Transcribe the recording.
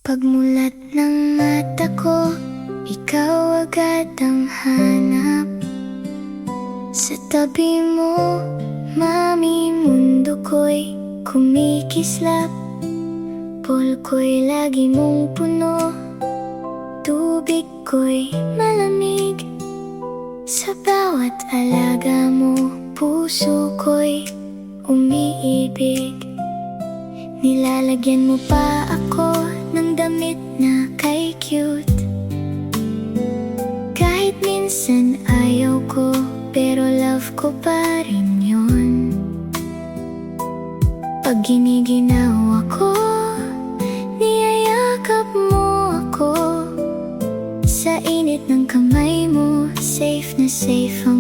Pagmulat ng mata ko, ikaw agad ang hanap. Sa tabi mo, mami, mundo ko'y kumikislap. Pool ko'y lagi mong puno, tubig ko'y malamig. Sa bawat alaga mo, puso ko'y umiibig. Nilalagyan mo pa ako ng damit na kay cute. Kahit minsan ayaw ko, pero love ko pa rin yun. Pag giniginaw ako, niyayakap mo ako. Sa init ng kamay mo, safe na safe ang